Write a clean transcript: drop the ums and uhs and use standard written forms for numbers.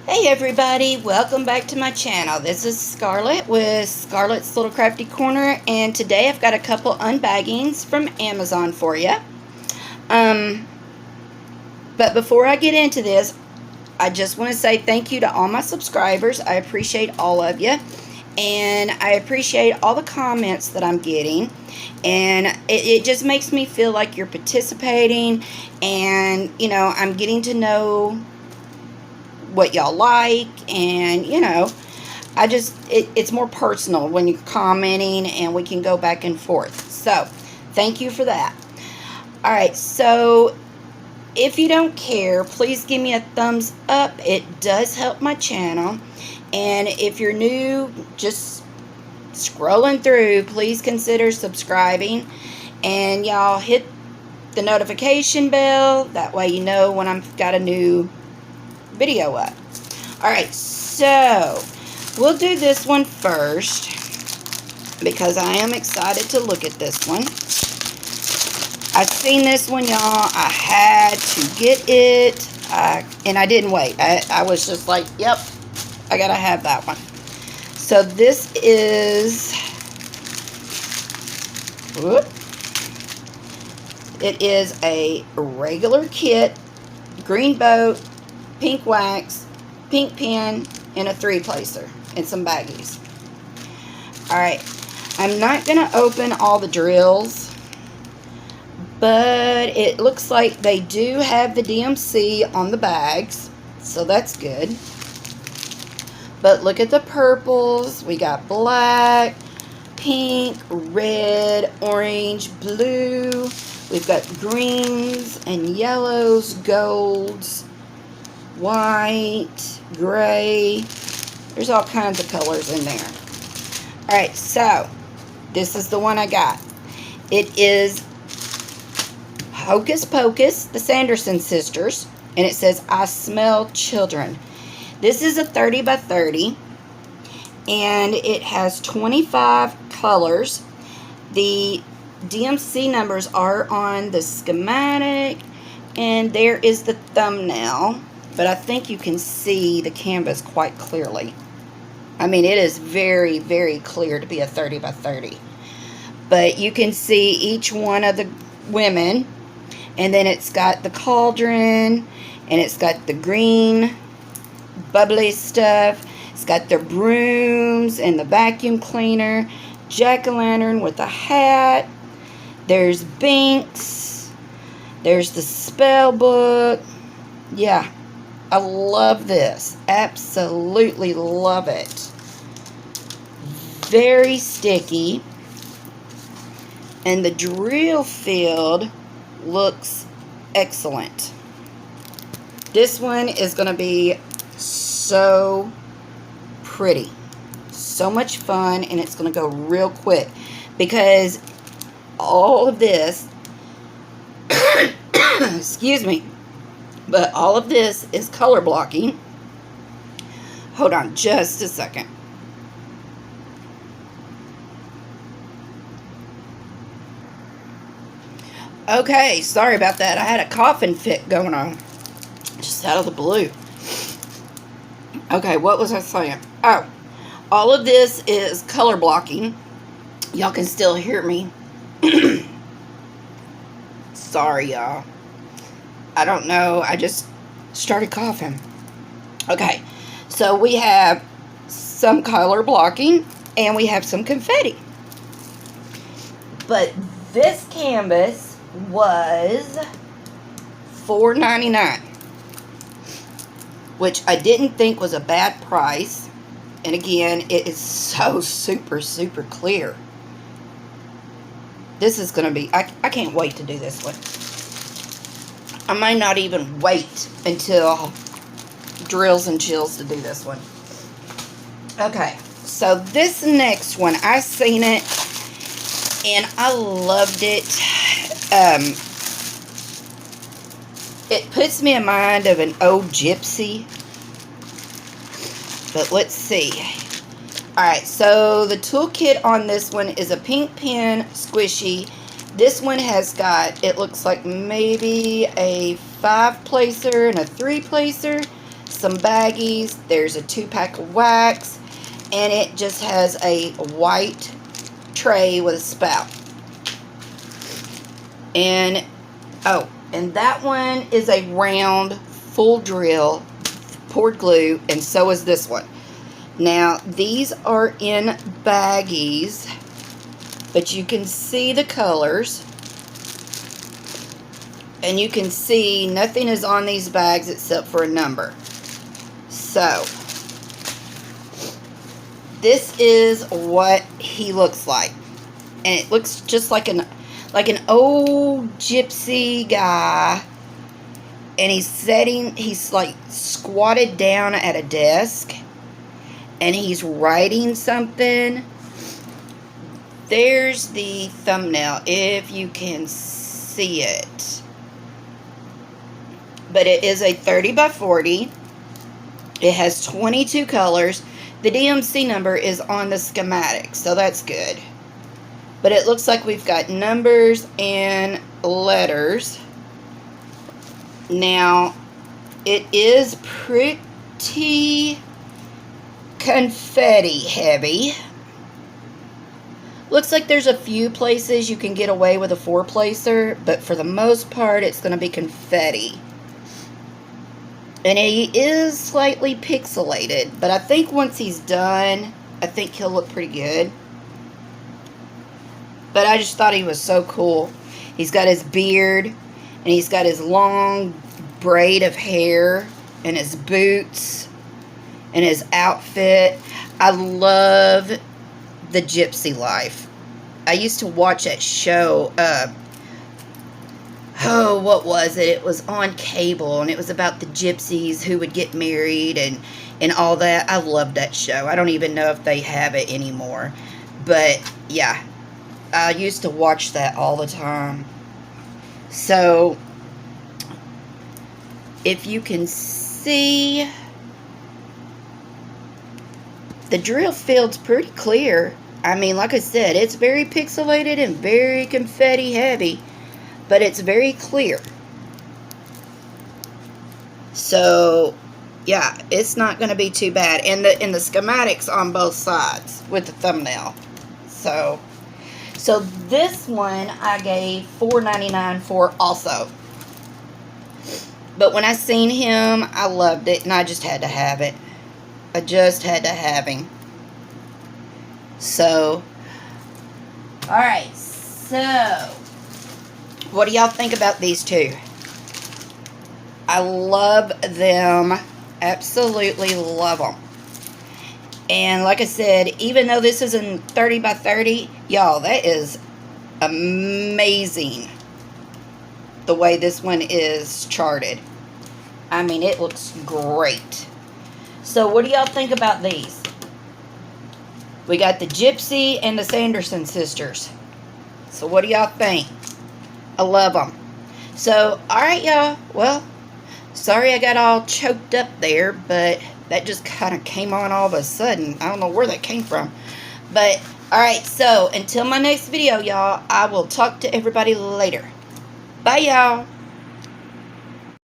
Hey everybody, welcome back to my channel. This is Scarlett with Scarlett's Little Crafty Corner, and today I've got a couple unbaggings from Amazon for you. But before I get into this, I just want to say thank you to all my subscribers. I appreciate all of you, and I appreciate all the comments that I'm getting, and it just makes me feel like you're participating, and I'm getting to know what y'all like, and it's more personal when you're commenting and we can go back and forth. So thank you for that. Alright, so if you don't care, please give me a thumbs up. It does help my channel. And if you're new, just scrolling through, please consider subscribing, and y'all hit the notification bell. That way you know when I've got a new video up. Alright, so we'll do this one first because I am excited to look at this one. I've seen this one, y'all. I had to get it, and I didn't wait. I was just like, yep, I gotta have that one. So this is, it is a regular kit, green boat, pink wax, pink pen, and a 3-placer, and some baggies. Alright, I'm not going to open all the drills, but it looks like they do have the DMC on the bags, so that's good. But look at the purples. We got black, pink, red, orange, blue. We've got greens and yellows, golds, white, gray. There's all kinds of colors in there. Alright, so this is the one I got. It is Hocus Pocus, the Sanderson sisters, and it says, I smell children. This is a 30 by 30, and it has 25 colors. The DMC numbers are on the schematic, and there is the thumbnail. But I think you can see the canvas quite clearly. I mean, it is very, very clear to be a 30 by 30. But you can see each one of the women. And then it's got the cauldron. And it's got the green bubbly stuff. It's got the brooms and the vacuum cleaner. Jack-o'-lantern with a hat. There's Binks. There's the spell book. Yeah. I love this. Absolutely love it. Very sticky. And the drill field looks excellent. This one is going to be so pretty. So much fun, and it's going to go real quick because all of this excuse me, but all of this is color blocking. Hold on just a second. Okay, sorry about that. I had a coughing fit going on. Just out of the blue. Okay, what was I saying? Oh, all of this is color blocking. Y'all can still hear me. Sorry, y'all. I don't know. I just started coughing. Okay. So we have some color blocking and we have some confetti. But this canvas was $4.99, which I didn't think was a bad price. And again, it is so super, super clear. This is going to be, I can't wait to do this one. I might not even wait until drills and chills to do this one. Okay, so this next one, I seen it and I loved it. It puts me in mind of an old gypsy. But let's see. Alright, so the toolkit on this one is a pink pen squishy. This one has got, it looks like maybe a 5-placer and a 3-placer. some baggies. There's a 2-pack of wax. And it just has a white tray with a spout. And, oh, and that one is a round, full drill, poured glue, and so is this one. Now, these are in baggies, but you can see the colors. And you can see nothing is on these bags except for a number. So, this is what he looks like. And it looks just like an old gypsy guy. And he's like squatted down at a desk. And he's writing something. There's the thumbnail, if you can see it. But it is a 30 by 40. It has 22 colors. The DMC number is on the schematic, so that's good. But it looks like we've got numbers and letters. Now, it is pretty confetti heavy. Looks like there's a few places you can get away with a 4-placer, but for the most part, it's going to be confetti. And he is slightly pixelated, but I think once he's done, I think he'll look pretty good. But I just thought he was so cool. He's got his beard, and he's got his long braid of hair, and his boots, and his outfit. I love the gypsy life. I used to watch that show, oh, what was it? It was on cable, and it was about the gypsies who would get married and all that. I loved that show. I don't even know if they have it anymore. But, yeah, I used to watch that all the time. So, if you can see, the drill field's pretty clear. I mean, like I said, it's very pixelated and very confetti heavy. But it's very clear. So, yeah, it's not going to be too bad. And the schematics on both sides with the thumbnail. So this one I gave $4.99 for also. But when I seen him, I loved it, and I just had to have it. I just had to have him. So, alright, so what do y'all think about these two? I love them. Absolutely love them. And like I said, even though this is in 30 by 30, y'all, that is amazing. The way this one is charted. I mean, it looks great. So what do y'all think about these? We got the Gypsy and the Sanderson sisters. So what do y'all think? I love them. So, alright y'all. Well, sorry I got all choked up there, but that just kind of came on all of a sudden. I don't know where that came from. But, alright, so until my next video, y'all, I will talk to everybody later. Bye, y'all.